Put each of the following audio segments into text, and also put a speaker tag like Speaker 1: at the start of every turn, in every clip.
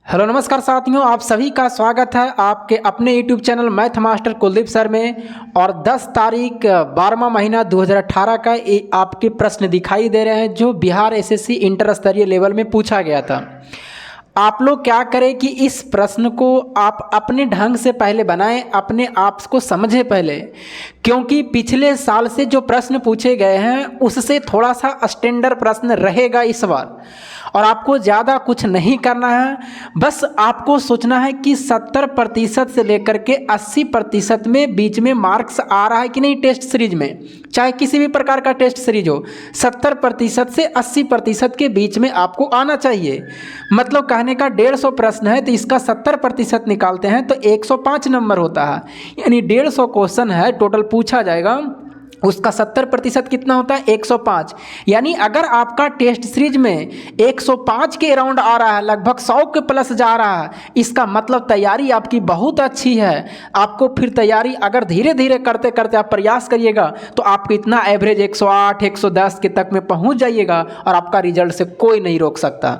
Speaker 1: Hello नमस्कार साथियों, आप सभी का स्वागत है आपके अपने YouTube channel math master Kuldeep sir में। और 10 तारीख 12वां महीना 2018 का आपके प्रश्न दिखाई दे रहे हैं जो बिहार एसएससी इंटर स्तरीय लेवल में पूछा गया था। आप लोग क्या करें कि इस प्रश्न को आप अपने ढंग से पहले बनाएं, अपने आप को समझें पहले, क्योंकि पिछले साल से जो प्रश्न पूछे गए हैं उससे थोड़ा सा स्टैंडर्ड प्रश्न रहेगा इस बार। और आपको ज़्यादा कुछ नहीं करना है, बस आपको सोचना है कि 70% से लेकर के 80% में बीच में मार्क्स आ रहा है कि नहीं टेस्ट सीरीज में, चाहे किसी भी प्रकार का टेस्ट सीरीज हो। 70% से 80% के बीच में आपको आना चाहिए। मतलब कहने का 150 प्रश्न है तो इसका 70% निकालते हैं तो 105 नंबर होता है, यानी 150 क्वेश्चन है टोटल पूछा जाएगा, उसका 70% कितना होता है 105। यानी अगर आपका टेस्ट सीरीज में 105 के अराउंड आ रहा है, लगभग 100 के प्लस जा रहा है, इसका मतलब तैयारी आपकी बहुत अच्छी है। आपको फिर तैयारी अगर धीरे धीरे करते करते आप प्रयास करिएगा तो आपको इतना एवरेज 108 110 के तक में पहुंच जाइएगा और आपका रिजल्ट से कोई नहीं रोक सकता।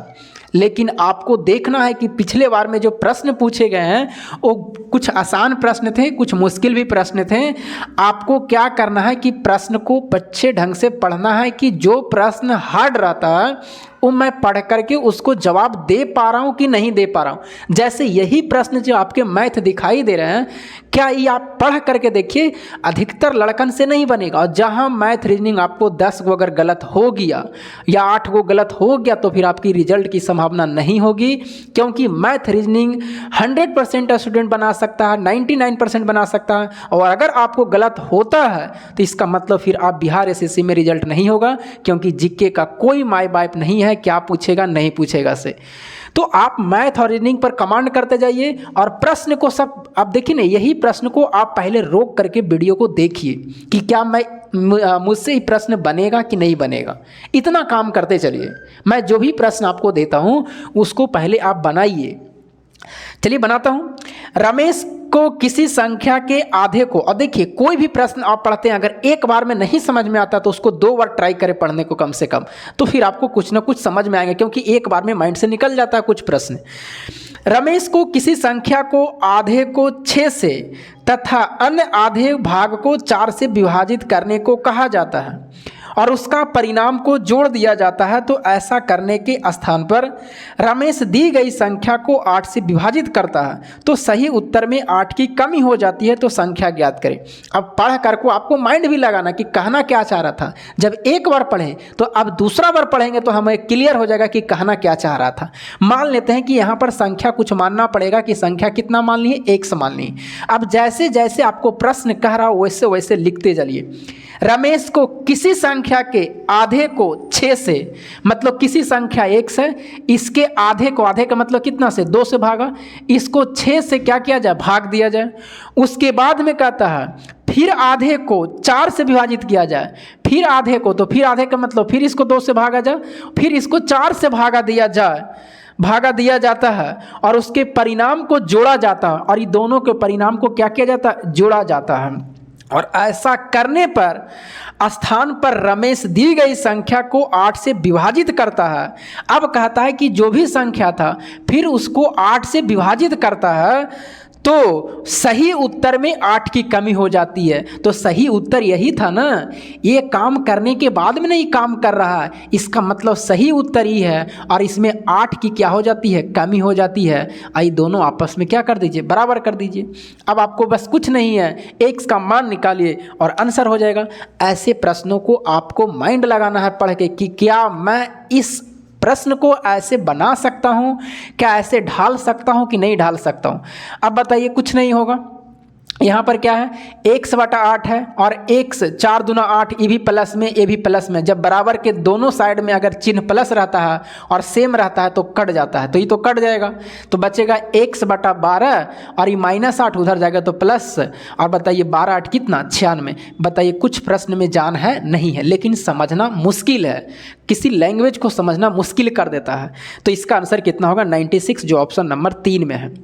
Speaker 1: लेकिन आपको देखना है कि पिछले बार में जो प्रश्न पूछे गए हैं वो कुछ आसान प्रश्न थे, कुछ मुश्किल भी प्रश्न थे। आपको क्या करना है कि प्रश्न को अच्छे ढंग से पढ़ना है कि जो प्रश्न हार्ड रहता है वो मैं पढ़ करके उसको जवाब दे पा रहा हूँ कि नहीं दे पा रहा हूँ। जैसे यही प्रश्न जो आपके मैथ दिखाई दे रहे हैं, क्या ये आप पढ़ करके देखिए, अधिकतर लड़कन से नहीं बनेगा। और जहाँ मैथ रीजनिंग आपको 10 गो अगर गलत हो गया या 8 गो गलत हो गया तो फिर आपकी रिजल्ट की संभावना नहीं होगी, क्योंकि मैथ रीजनिंग 100% स्टूडेंट बना सकता है, 99% बना सकता है। और अगर आपको गलत होता है तो इसका मतलब फिर आप बिहार एसएससी में रिजल्ट नहीं होगा, क्योंकि जीके का कोई माय बाप नहीं है क्या पूछेगा नहीं पूछेगा से। तो आप मैथ और रीजनिंग पर कमांड करते जाइए और प्रश्न को सब आप देखिए ना, यही प्रश्न को आप पहले रोक करके वीडियो को देखिए कि क्या मुझसे ही प्रश्न बनेगा कि नहीं बनेगा। इतना काम करते चलिए। मैं जो भी प्रश्न आपको देता हूं उसको पहले आप बनाइए। चलिए बनाता हूं। रमेश को किसी संख्या के आधे को, और देखिए कोई भी प्रश्न आप पढ़ते हैं अगर एक बार में नहीं समझ में आता तो उसको 2 बार ट्राई करें पढ़ने को कम से कम, तो फिर आपको कुछ ना कुछ समझ में आएगा, क्योंकि एक बार में माइंड से निकल जाता है कुछ प्रश्न। रमेश को किसी संख्या को आधे को 6 से तथा अन्य आधे भाग को 4 से विभाजित करने को कहा जाता है और उसका परिणाम को जोड़ दिया जाता है, तो ऐसा करने के स्थान पर रमेश दी गई संख्या को 8 से विभाजित करता है तो सही उत्तर में 8 की कमी हो जाती है, तो संख्या ज्ञात करें। अब पढ़ कर को आपको माइंड भी लगाना कि कहना क्या चाह रहा था। जब एक बार पढ़ें तो अब दूसरा बार पढ़ेंगे तो हमें क्लियर हो जाएगा कि कहना क्या चाह रहा था। मान लेते हैं कि यहाँ पर संख्या कुछ मानना पड़ेगा कि संख्या कितना मान ली है, 1 मान ली। अब जैसे जैसे आपको प्रश्न कह रहा हो वैसे वैसे लिखते चलिए। रमेश को किसी संख्या के आधे को 6 से, मतलब किसी संख्या 1 से, इसके आधे को, आधे का मतलब कितना से 2 से भागा, इसको 6 से क्या किया जाए भाग दिया जाए। उसके बाद में कहता है फिर आधे को 4 से विभाजित किया जाए, फिर आधे को, तो फिर आधे का मतलब फिर इसको 2 से भागा जाए, फिर इसको 4 से भागा दिया जाता है और उसके परिणाम को जोड़ा जाता है। और ये दोनों के परिणाम को क्या किया जाता है, जोड़ा जाता है। और ऐसा करने पर स्थान पर रमेश दी गई संख्या को 8 से विभाजित करता है। अब कहता है कि जो भी संख्या था फिर उसको 8 से विभाजित करता है तो सही उत्तर में 8 की कमी हो जाती है। तो सही उत्तर यही था ना, ये काम करने के बाद में नहीं काम कर रहा है, इसका मतलब सही उत्तर ही है और इसमें 8 की क्या हो जाती है, कमी हो जाती है। आई दोनों आपस में क्या कर दीजिए, बराबर कर दीजिए। अब आपको बस कुछ नहीं है, x का मान निकालिए और आंसर हो जाएगा। ऐसे प्रश्नों को आपको माइंड लगाना है पढ़ के कि क्या मैं इस प्रश्न को ऐसे बना सकता हूँ, क्या ऐसे ढाल सकता हूँ कि नहीं ढाल सकता हूँ। अब बताइए, कुछ नहीं होगा। यहाँ पर क्या है, x/8 है और x 4 दूना 8, ये भी प्लस में ये भी प्लस में। जब बराबर के दोनों साइड में अगर चिन्ह प्लस रहता है और सेम रहता है तो कट जाता है, तो ये तो कट जाएगा, तो बचेगा x/12 और ये -8 उधर जाएगा तो प्लस। और बताइए 12/8 कितना, 96। बताइए कुछ प्रश्न में जान है नहीं है, लेकिन समझना मुश्किल है, किसी लैंग्वेज को समझना मुश्किल कर देता है। तो इसका आंसर कितना होगा, 96, जो ऑप्शन नंबर 3 में है।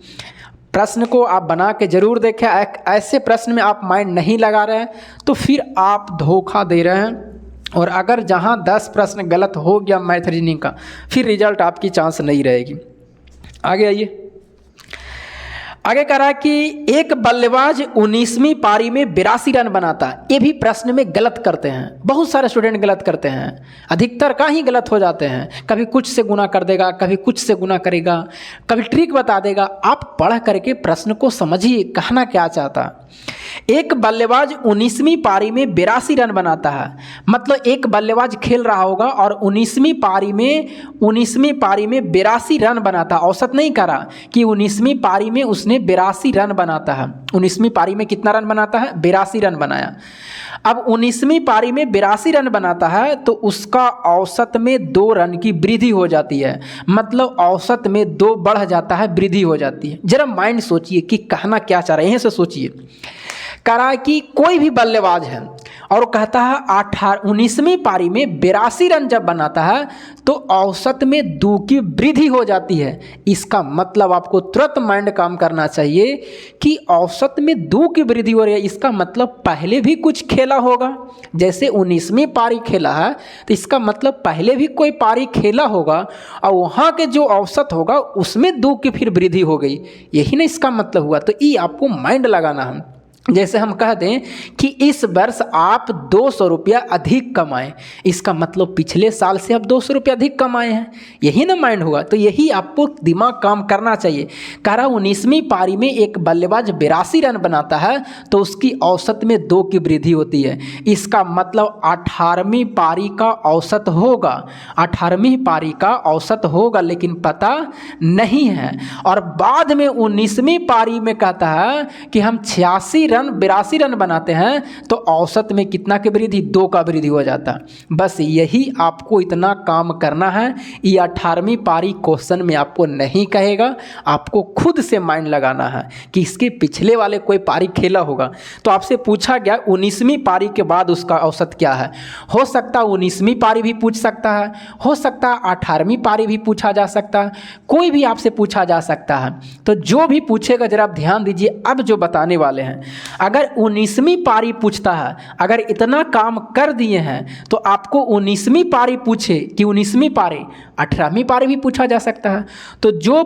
Speaker 1: प्रश्न को आप बना के जरूर देखें। ऐसे प्रश्न में आप माइंड नहीं लगा रहे हैं तो फिर आप धोखा दे रहे हैं। और अगर जहां 10 प्रश्न गलत हो गया मैथ रीजनिंग का, फिर रिजल्ट आपकी चांस नहीं रहेगी। आगे आइए। आगे कह रहा है कि एक बल्लेबाज 19वीं पारी में 82 रन बनाता। ये भी प्रश्न में गलत करते हैं, बहुत सारे स्टूडेंट गलत करते हैं, अधिकतर का ही गलत हो जाते हैं। कभी कुछ से गुना कर देगा, कभी कुछ से गुना करेगा, कभी ट्रिक बता देगा। आप पढ़ करके प्रश्न को समझिए, कहना क्या चाहता। एक बल्लेबाज 19वीं पारी में 82 रन बनाता है, मतलब एक बल्लेबाज खेल रहा होगा और 19वीं पारी में 82 रन बनाता। औसत नहीं करा कि 19वीं पारी में उसने 82 रन बनाता है। 19वीं पारी में कितना रन बनाता है? 82 रन बनाया। अब 19वीं पारी में 82 रन बनाता है तो उसका औसत में 2 रन की वृद्धि हो जाती है, मतलब औसत में 2 बढ़ जाता है, वृद्धि हो जाती है। जरा माइंड सोचिए कि कहना क्या चाह रहे हैं, यहीं से सोचिए। कह रहा है कि कोई भी बल्लेबाज है और कहता है 19वीं पारी में 82 रन जब बनाता है तो औसत में 2 की वृद्धि हो जाती है। इसका मतलब आपको तुरंत माइंड काम करना चाहिए कि औसत में 2 की वृद्धि हो रही है, इसका मतलब पहले भी कुछ खेला होगा। जैसे 19वीं पारी खेला है तो इसका मतलब पहले भी कोई पारी खेला होगा और वहाँ के जो औसत होगा उसमें 2 की फिर वृद्धि हो गई, यही ना इसका मतलब हुआ। तो ये आपको माइंड लगाना है। जैसे हम कह दें कि इस वर्ष आप 200 रुपया अधिक कमाएं, इसका मतलब पिछले साल से आप 200 रुपया अधिक कमाए हैं, यही ना माइंड होगा। तो यही आपको दिमाग काम करना चाहिए। कह रहा 19वीं पारी में एक बल्लेबाज 82 रन बनाता है तो उसकी औसत में 2 की वृद्धि होती है, इसका मतलब 18वीं पारी का औसत होगा। 18वीं पारी का औसत होगा लेकिन पता नहीं है। और बाद में 19वीं पारी में कहता है कि हम 82 रन बनाते हैं तो औसत में कितना की वृद्धि? 2 का वृद्धि हो जाता है। बस यही आपको इतना काम करना है। ये 18वीं पारी क्वेश्चन में आपको नहीं कहेगा, आपको खुद से माइंड लगाना है कि इसके पिछले वाले कोई पारी खेला होगा। तो आपसे पूछा गया 19वीं पारी के बाद उसका औसत क्या है। हो सकता है 19वीं पारी भी पूछ सकता है, हो सकता है 18वीं पारी भी पूछा जा सकता है, कोई भी आपसे पूछा जा सकता है। तो जो भी पूछेगा जरा आप ध्यान दीजिए। अब जो बताने वाले हैं, अगर 19वीं पारी पूछता है, अगर इतना काम कर दिए हैं तो आपको 19वीं पारी पूछे कि 19वीं पारी, 18वीं पारी भी पूछा जा सकता है। तो जो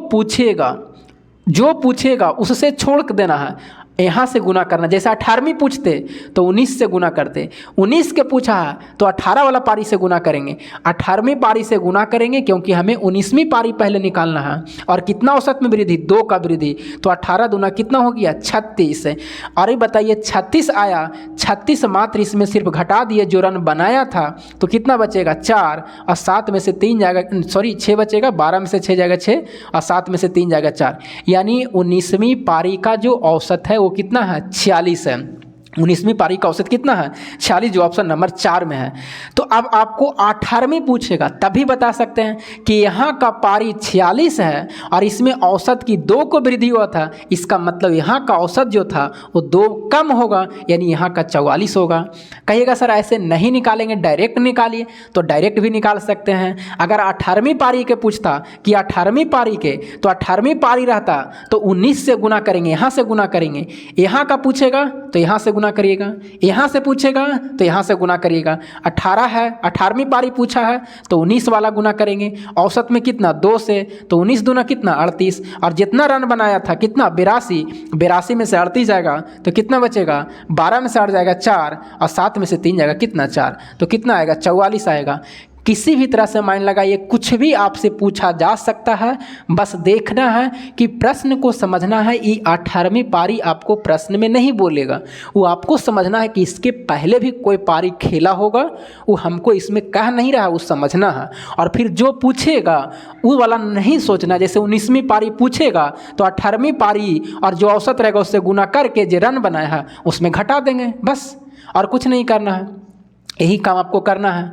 Speaker 1: पूछेगा उससे छोड़ देना है, यहाँ से गुना करना। जैसे 18वीं पूछते तो 19 से गुना करते, 19 के पूछा है तो 18 वाला पारी से गुना करेंगे, 18वीं पारी से गुना करेंगे क्योंकि हमें 19वीं पारी पहले निकालना है। और कितना औसत में वृद्धि? 2 का वृद्धि, तो 18 दूना कितना हो गया? 36। और ये बताइए 36 आया, 36 मात्र इसमें सिर्फ घटा दिए, जो रन बनाया था तो कितना बचेगा? 4, और 7 में से 3 जाएगा, 6 बचेगा, 12 में से 6 जाएगा 6, और 7 में से 3 जाएगा 4। यानी 19वीं पारी का जो औसत है वो कितना है? 46 है। 19वीं पारी का औसत कितना है? 46, जो ऑप्शन नंबर 4 में है। तो अब आपको 18वीं पूछेगा तभी बता सकते हैं कि यहाँ का पारी 46 है और इसमें औसत की 2 को वृद्धि हुआ था, इसका मतलब यहाँ का औसत जो था वो 2 कम होगा, यानी यहाँ का 44 होगा। कहिएगा सर ऐसे नहीं निकालेंगे, डायरेक्ट निकालिए, तो डायरेक्ट भी निकाल सकते हैं। अगर 18वीं पारी के पूछता कि 18वीं पारी के, तो 18वीं पारी रहता तो 19 से गुना करेंगे, यहाँ से गुना करेंगे। यहाँ का पूछेगा तो यहाँ से गुना करिएगा, यहाँ से पूछेगा तो यहाँ से गुना करिएगा। 18 है, 18वीं पारी पूछा है तो 19 वाला गुना करेंगे। औसत में कितना? 2 से, तो 19 दूना कितना? 38। और जितना रन बनाया था कितना? 82, 82 में से 38 जाएगा तो कितना बचेगा? 12 में से 8 जाएगा 4, और 7 में से 3 जाएगा कितना? 4, तो कितना आएगा? 44 आएगा। किसी भी तरह से माइंड लगाइए, कुछ भी आपसे पूछा जा सकता है, बस देखना है कि प्रश्न को समझना है। ये 18वीं पारी आपको प्रश्न में नहीं बोलेगा, वो आपको समझना है कि इसके पहले भी कोई पारी खेला होगा, वो हमको इसमें कह नहीं रहा, वो समझना है। और फिर जो पूछेगा वो वाला नहीं सोचना। जैसे 19वीं पारी पूछेगा तो 18वीं पारी और जो औसत रहेगा उससे गुना करके जो रन बनाया है उसमें घटा देंगे, बस, और कुछ नहीं करना है। यही काम आपको करना है।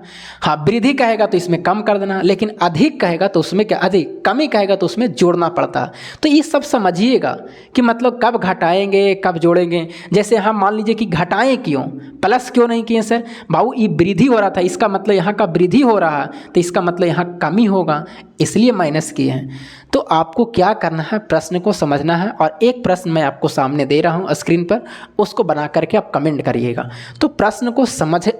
Speaker 1: हाँ, वृद्धि कहेगा तो इसमें कम कर देना, लेकिन अधिक कहेगा तो उसमें क्या? अधिक। कमी कहेगा तो उसमें जोड़ना पड़ता है। तो ये सब समझिएगा कि मतलब कब घटाएंगे कब जोड़ेंगे। जैसे हम मान लीजिए कि घटाएं क्यों, प्लस क्यों नहीं किए सर? बाबू ये वृद्धि हो रहा था, इसका मतलब यहाँ का वृद्धि हो रहा है, तो इसका मतलब यहाँ कमी होगा। इसलिए माइनस किए हैं। तो आपको क्या करना है, प्रश्न को समझना है। और एक प्रश्न मैं आपको सामने दे रहा हूँ स्क्रीन पर, उसको बना करके आप कमेंट करिएगा। तो प्रश्न को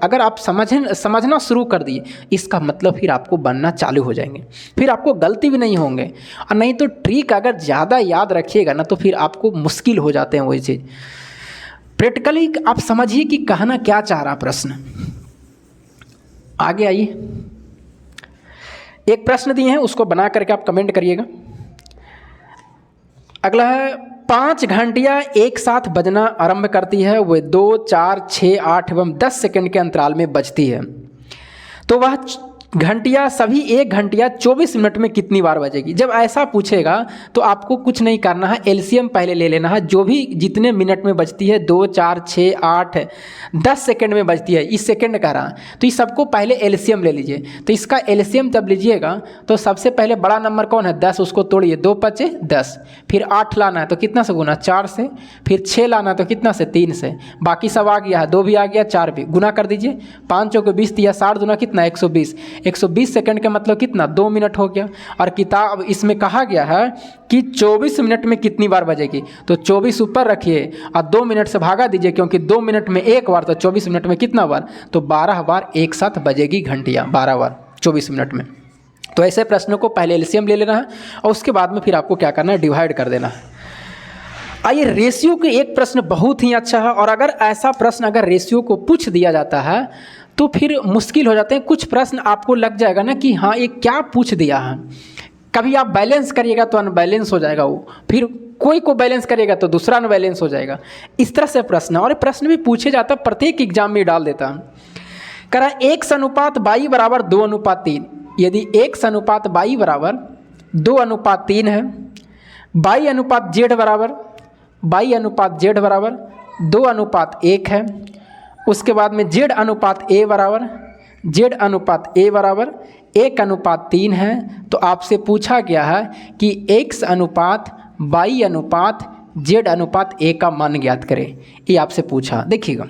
Speaker 1: अगर आप समझना शुरू कर दिए, इसका मतलब फिर आपको बनना चालू हो जाएंगे, फिर आपको गलती भी नहीं होंगे। और नहीं तो ट्रिक अगर ज़्यादा याद रखिएगा ना तो फिर आपको मुश्किल हो जाते हैं वही चीज़। प्रैक्टिकली आप समझिए कि कहना क्या चाह रहा प्रश्न। आगे आइए, एक प्रश्न दिए हैं उसको बना करके आप कमेंट करिएगा। अगला है 5 घंटियाँ एक साथ बजना आरंभ करती है, वह 2, 4, 6, 8 एवं 10 सेकंड के अंतराल में बजती है। तो वह घंटियाँ सभी 1 घंटिया 24 मिनट में कितनी बार बजेगी। जब ऐसा पूछेगा तो आपको कुछ नहीं करना है, एलसीएम पहले ले लेना है। जो भी जितने मिनट में बजती है, 2, 4, 6, 8, 10 सेकंड में बजती है, इस सेकंड कह रहा तो इस सबको पहले एलसीएम ले लीजिए। तो इसका एलसीएम जब लीजिएगा तो सबसे पहले बड़ा नंबर कौन है, 10, उसको तोड़िए, 2 5 10, फिर 8 लाना है तो कितना से गुना, 4 से, फिर 6 लाना है तो कितना से, 3 से, बाकी सब आ गया है, 2 भी आ गया, 4 भी, गुना कर दीजिए, 5 चौके 20 दिया, 60 दूना कितना, 120, 120 सेकंड का मतलब कितना, 2 मिनट हो गया। और किताब इसमें कहा गया है कि 24 मिनट में कितनी बार बजेगी, तो 24 ऊपर रखिए और 2 मिनट से भागा दीजिए, क्योंकि 2 मिनट में एक बार, तो 24 मिनट में कितना बार, तो 12 बार एक साथ बजेगी घंटियाँ, 12 बार 24 मिनट में। तो ऐसे प्रश्नों को पहले एलसीएम ले लेना है और उसके बाद में फिर आपको क्या करना है, डिवाइड कर देना है। आइए, रेशियो के एक प्रश्न बहुत ही अच्छा है, और अगर ऐसा प्रश्न अगर रेशियो को पूछ दिया जाता है तो फिर मुश्किल हो जाते हैं। कुछ प्रश्न आपको लग जाएगा ना कि हाँ ये क्या पूछ दिया है। कभी आप बैलेंस करिएगा तो अनबैलेंस हो जाएगा वो, फिर कोई को बैलेंस करिएगा तो दूसरा अनबैलेंस हो जाएगा। इस तरह से प्रश्न, और प्रश्न भी पूछे जाता, प्रत्येक एग्जाम में डाल देता है। करा 1:22 बराबर 2:3। यदि 1:22 बराबर 2:3 है, y/z बराबर 2:1 है, उसके बाद में z अनुपात a बराबर 1:3 है। तो आपसे पूछा गया है कि x अनुपात y अनुपात z अनुपात a का मान ज्ञात करें, ये आपसे पूछा। देखिएगा,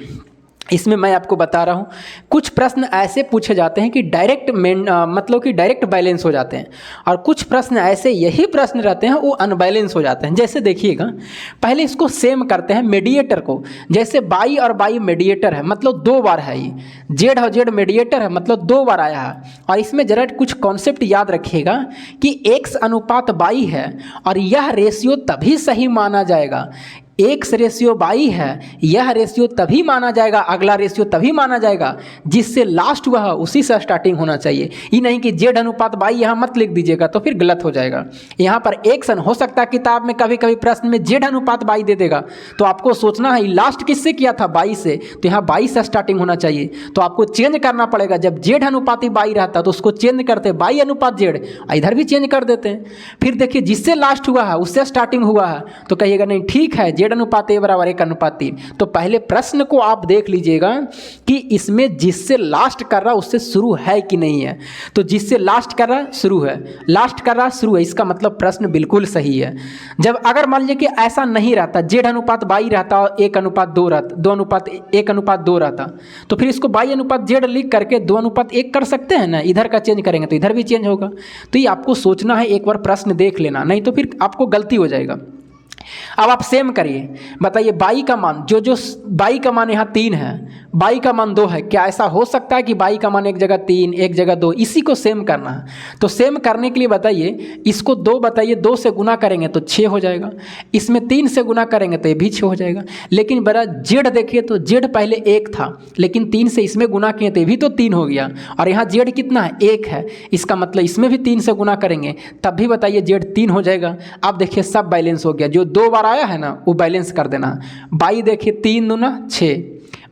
Speaker 1: इसमें मैं आपको बता रहा हूँ, कुछ प्रश्न ऐसे पूछे जाते हैं कि डायरेक्ट मतलब कि डायरेक्ट बैलेंस हो जाते हैं, और कुछ प्रश्न ऐसे यही प्रश्न रहते हैं वो अनबैलेंस हो जाते हैं। जैसे देखिएगा, पहले इसको सेम करते हैं मीडिएटर को। जैसे बाई और बाई मीडिएटर है, मतलब 2 बार है, ये जेड और जेड मीडिएटर है, मतलब 2 बार आया है। और इसमें जरा कुछ कॉन्सेप्ट याद रखिएगा कि x अनुपात बाई है, और यह रेशियो तभी सही माना जाएगा, x रेशियो बाई है, यह रेशियो तभी माना जाएगा, अगला रेशियो तभी माना जाएगा जिससे लास्ट हुआ है उसी से स्टार्टिंग होना चाहिए। ये नहीं कि z अनुपात बाई यहाँ मत लिख दीजिएगा तो फिर गलत हो जाएगा। यहाँ पर एक सन हो सकता है किताब में कभी कभी प्रश्न में z अनुपात बाई दे देगा, तो आपको सोचना है लास्ट किससे किया था, बाई से, तो यहाँ बाई से स्टार्टिंग होना चाहिए। तो आपको चेंज करना पड़ेगा, जब z अनुपाती बाई रहता तो उसको चेंज करते बाई अनुपात z, इधर भी चेंज कर देते हैं। फिर देखिए जिससे लास्ट हुआ है उससे स्टार्टिंग हुआ है, तो कहिएगा नहीं ठीक है z अनुपात a बराबर 1:3। तो पहले प्रश्न को आप देख लीजिएगा कि इसमें जिससे लास्ट कर रहा उससे शुरू है कि नहीं है। तो जिससे लास्ट कर रहा शुरू है, लास्ट कर रहा शुरू है, इसका मतलब प्रश्न बिल्कुल सही है। जब अगर मान लीजिए कि ऐसा नहीं रहता, z अनुपात बाई रहता और 1:2 रहता, 1:2 रहता, तो फिर इसको बाई अनुपात z लिख करके 2:1 कर सकते हैं ना। इधर का चेंज करेंगे तो इधर भी चेंज होगा। तो ये आपको सोचना है, एक बार प्रश्न देख लेना, नहीं तो फिर आपको गलती हो जाएगा। अब आप सेम करिए, बताइए बाई का मान, जो बाई का मान यहाँ 3 है, बाई का मान 2 है, क्या ऐसा हो सकता है कि बाई का मान एक जगह 3 एक जगह 2, इसी को सेम करना है। तो सेम करने के लिए बताइए, इसको 2 बताइए, 2 से गुना करेंगे तो 6 हो जाएगा, इसमें 3 से गुना करेंगे तो ये भी 6 हो जाएगा। लेकिन बड़ा जेड देखिए, तो जेड पहले 1 था, लेकिन 3 से इसमें गुना किए तो ये भी तो 3 हो गया, और यहाँ जेड कितना है, 1 है, इसका मतलब इसमें भी 3 से गुना करेंगे तब भी बताइए जेड 3 हो जाएगा। अब देखिए सब बैलेंस हो गया, जो 2 बार आया है ना वो बैलेंस कर देना। बाई देखिए 3 दूना 6,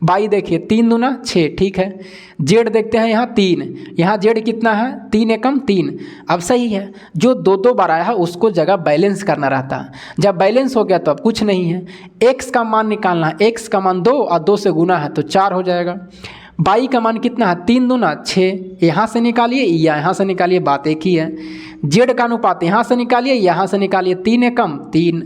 Speaker 1: बाई देखिए 3 दूना 6, ठीक है। जेड देखते हैं यहाँ 3, यहाँ जेड कितना है, 3 एकम 3। अब सही है, जो 2 बार आया है उसको जगह बैलेंस करना रहता है। जब बैलेंस हो गया तो अब कुछ नहीं है, x का मान निकालना है, x का मान 2 और 2 से गुना है तो 4 हो जाएगा। बाई का मान कितना है, 3 दूना 6, यहाँ से निकालिए या यहाँ से निकालिए, बात एक ही है। जेड का अनुपात यहाँ से निकालिए यहाँ से निकालिए, 3 एकम 3।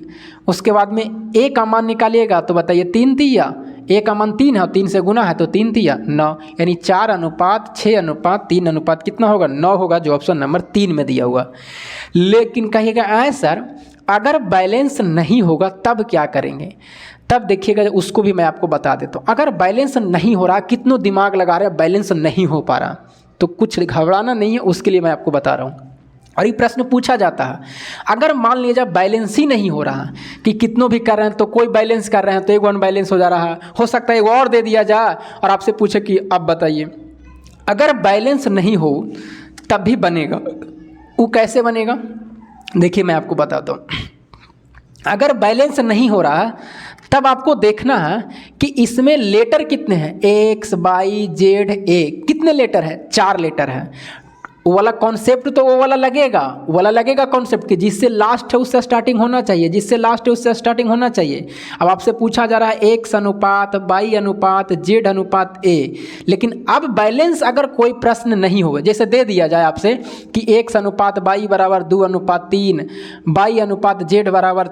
Speaker 1: उसके बाद में ए का मान निकालिएगा तो बताइए 3 3 या ए का मान 3 है और 3 से गुना है तो 3 तिया 9, यानी 4:6:3 कितना होगा 9 होगा, जो ऑप्शन नंबर 3 में दिया हुआ। लेकिन कहिएगा सर अगर बैलेंस नहीं होगा तब क्या करेंगे, तब देखिएगा उसको भी मैं आपको बता देता हूँ। अगर बैलेंस नहीं हो रहा, कितनों दिमाग लगा रहे हैं, बैलेंस नहीं हो पा रहा, तो कुछ घबराना नहीं है, उसके लिए मैं आपको बता रहा हूँ। और ये प्रश्न पूछा जाता है, अगर मान लीजिए बैलेंस ही नहीं हो रहा कि कितनों भी कर रहे हैं, तो कोई बैलेंस कर रहे हैं तो एक अनबैलेंस हो जा रहा है, हो सकता है एक और दे दिया जाए और आपसे पूछे कि अब बताइए अगर बैलेंस नहीं हो तब भी बनेगा, वो कैसे बनेगा, देखिए मैं आपको बताता हूँ। अगर बैलेंस नहीं हो रहा तब आपको देखना है कि इसमें लेटर कितने हैं, एक्स वाई जेड ए, कितने लेटर है, 4 लेटर है। वो वाला कॉन्सेप्ट तो वो वाला लगेगा कॉन्सेप्ट कि जिससे लास्ट है उससे स्टार्टिंग होना चाहिए, जिससे लास्ट है उससे स्टार्टिंग होना चाहिए। अब आपसे पूछा जा रहा है एक्स अनुपात वाई अनुपात जेड अनुपात ए, लेकिन अब बैलेंस अगर कोई प्रश्न नहीं हो, जैसे दे दिया जाए आपसे कि एक्स अनुपात वाई बराबर 2:3, वाई अनुपात जेड बराबर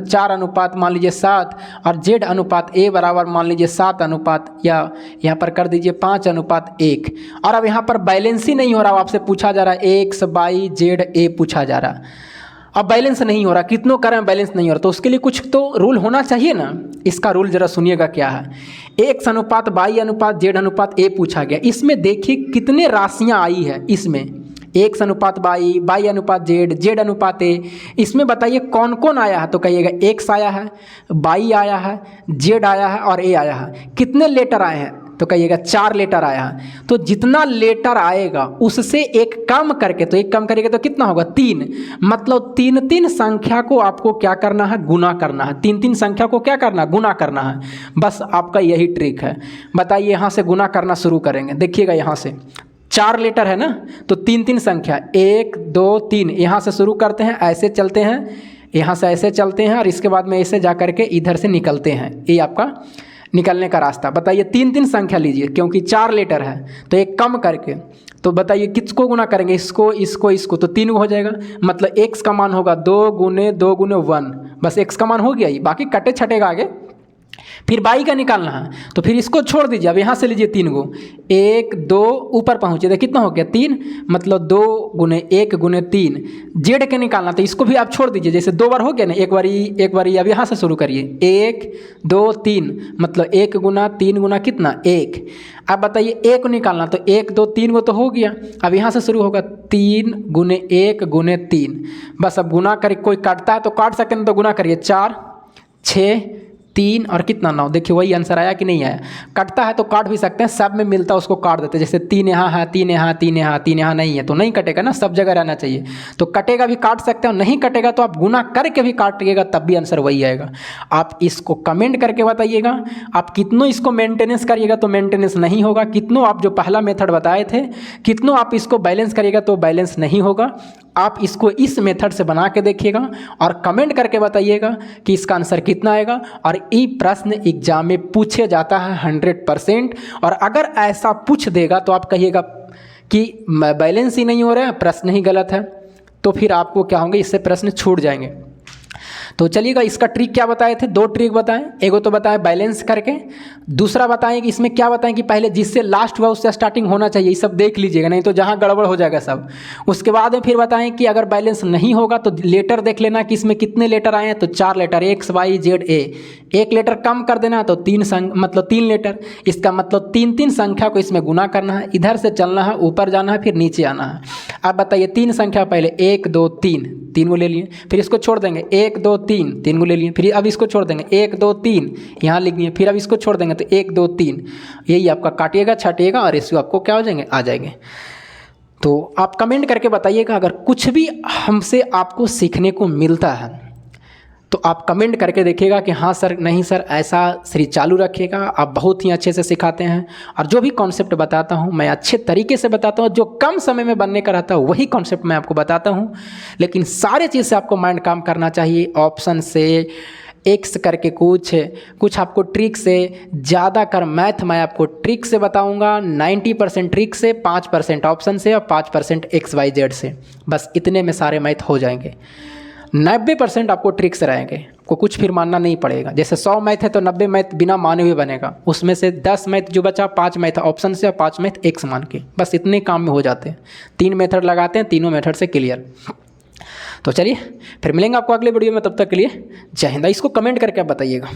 Speaker 1: 4 मान लीजिए 7 और जेड अनुपात ए बराबर मान लीजिए 7 या यहाँ पर कर दीजिए 5:1, और अब यहाँ पर बैलेंस ही नहीं हो रहा, आपसे पूछा जा रहा है एक्स वाई जेड ए पूछा जा रहा, अब बैलेंस नहीं हो रहा, कितनों करें बैलेंस नहीं हो रहा, तो उसके लिए कुछ तो रूल होना चाहिए ना। इसका रूल जरा सुनिएगा क्या है। एक्स अनुपात वाई अनुपात जेड अनुपात ए पूछा गया, इसमें देखिए कितने राशियां आई है, इसमें एक्स अनुपात वाई, वाई अनुपात जेड, जेड अनुपात ए, इसमें बताइए कौन कौन आया है, तो कहिएगा एक्स आया है, वाई आया है, जेड आया है और ए आया है। कितने लेटर आए हैं, तो कहिएगा 4 लेटर आया है। तो जितना लेटर आएगा उससे एक कम करके, तो एक कम करेंगे तो कितना होगा 3, मतलब 3 संख्या को आपको क्या करना है, गुना करना है। 3 संख्या को क्या करना है, गुना करना है। बस आपका यही ट्रिक है। बताइए यहाँ से गुना करना शुरू करेंगे, देखिएगा यहाँ से 4 लेटर है ना, तो 3 संख्या 1 2 3 यहाँ से शुरू करते हैं, ऐसे चलते हैं, यहाँ से ऐसे चलते हैं और इसके बाद में ऐसे जा करके इधर से निकलते हैं, ये आपका निकलने का रास्ता। बताइए 3 संख्या लीजिए, क्योंकि 4 लेटर है तो एक कम करके, तो बताइए किसको गुना करेंगे, इसको इसको इसको, तो 3 हो जाएगा, मतलब एक्स का मान होगा 2 × 2 × 1, बस एक्स का मान हो गया, ये बाकी कटे छटेगा आगे। फिर वाई का निकालना है, तो फिर इसको छोड़ दीजिए, अब यहाँ से लीजिए 3 गो, 1 2 ऊपर पहुँचे तो कितना हो गया 3, मतलब 2 × 1 × 3। जेड के निकालना, तो इसको भी आप छोड़ दीजिए, जैसे 2 बार हो गया ना, एक बारी अब यहाँ से शुरू करिए, 1 2 3, मतलब 1 × 3 × कितना 1। अब बताइए ए को निकालना, तो 1 2 3 गो तो हो गया, अब यहाँ से शुरू होगा 3 × 1 × 3, बस अब गुना करिए, कोई काटता है तो काट सकते हैं, तो गुना करिए 4 6 3 और कितना 9, देखिए वही आंसर आया कि नहीं आया। कटता है तो काट भी सकते हैं, सब में मिलता है उसको काट देते हैं, जैसे 3 यहाँ है 3 यहाँ 3 यहाँ 3 यहाँ नहीं है तो नहीं कटेगा ना, सब जगह रहना चाहिए, तो कटेगा भी काट सकते हैं, नहीं कटेगा तो आप गुना करके भी काटिएगा तब भी आंसर वही आएगा। आप इसको कमेंट करके बताइएगा, आप कितनों इसको मेंटेनेंस करिएगा तो मेंटेनेंस नहीं होगा, कितनों आप जो पहला मेथड बताए थे कितनों आप इसको बैलेंस करिएगा तो बैलेंस नहीं होगा। आप इसको इस मेथड से बना के देखिएगा और कमेंट करके बताइएगा कि इसका आंसर कितना आएगा। और ये प्रश्न एग्जाम में पूछे जाता है 100%, और अगर ऐसा पूछ देगा तो आप कहिएगा कि बैलेंस ही नहीं हो रहा है, प्रश्न ही गलत है, तो फिर आपको क्या होंगे, इससे प्रश्न छूट जाएंगे। तो चलिएगा, इसका ट्रिक क्या बताए थे, 2 ट्रिक बताएं, एगो तो बताएं बैलेंस करके, दूसरा बताएं कि इसमें क्या बताएं कि पहले जिससे लास्ट हुआ उससे स्टार्टिंग होना चाहिए, ये सब देख लीजिएगा नहीं तो जहां गड़बड़ हो जाएगा सब। उसके बाद में फिर बताएं कि अगर बैलेंस नहीं होगा तो लेटर देख लेना कि इसमें कितने लेटर आए हैं, तो 4 letter X Y Z A, एक लेटर कम कर देना तो 3 लेटर, इसका मतलब 3 संख्या को इसमें गुना करना है, इधर से चलना है, ऊपर जाना है, फिर नीचे आना है। अब बताइए 3 संख्या पहले 1 2 3 को ले लिए, फिर इसको छोड़ देंगे 1 2 3 को ले लिए, फिर अब इसको छोड़ देंगे 1 2 3 यहाँ लिख लिए, फिर अब इसको छोड़ देंगे तो 1 2 3, यही आपका काटिएगा छाटिएगा और इसको आपको क्या हो जाएंगे, आ जाएंगे। तो आप कमेंट करके बताइएगा अगर कुछ भी हमसे आपको सीखने को मिलता है तो आप कमेंट करके देखिएगा कि हाँ सर, नहीं सर, ऐसा श्री चालू रखिएगा, आप बहुत ही अच्छे से सिखाते हैं और जो भी कॉन्सेप्ट बताता हूँ मैं अच्छे तरीके से बताता हूँ, जो कम समय में बनने का रहता है वही कॉन्सेप्ट मैं आपको बताता हूँ। लेकिन सारे चीज़ से आपको माइंड काम करना चाहिए, ऑप्शन से एक्स करके कुछ आपको ट्रिक से, ज़्यादा कर मैथ मैं आपको ट्रिक से बताऊंगा, 90% ट्रिक से, 5% ऑप्शन से और 5% XYZ से, बस इतने में सारे मैथ हो जाएंगे। 90% आपको ट्रिक्स रहेंगे, आपको कुछ फिर मानना नहीं पड़ेगा। जैसे 100 मैथ है तो 90 मैथ बिना माने हुए बनेगा, उसमें से 10 मैथ जो बचा 5 मैथ ऑप्शन से और 5 मैथ एक्स मान के, बस इतने काम में हो जाते हैं। 3 मेथड लगाते हैं, तीनों मेथड से क्लियर। तो चलिए फिर मिलेंगे आपको अगले वीडियो में, तब तक के लिए जय हिंद। इसको कमेंट करके आप बताइएगा।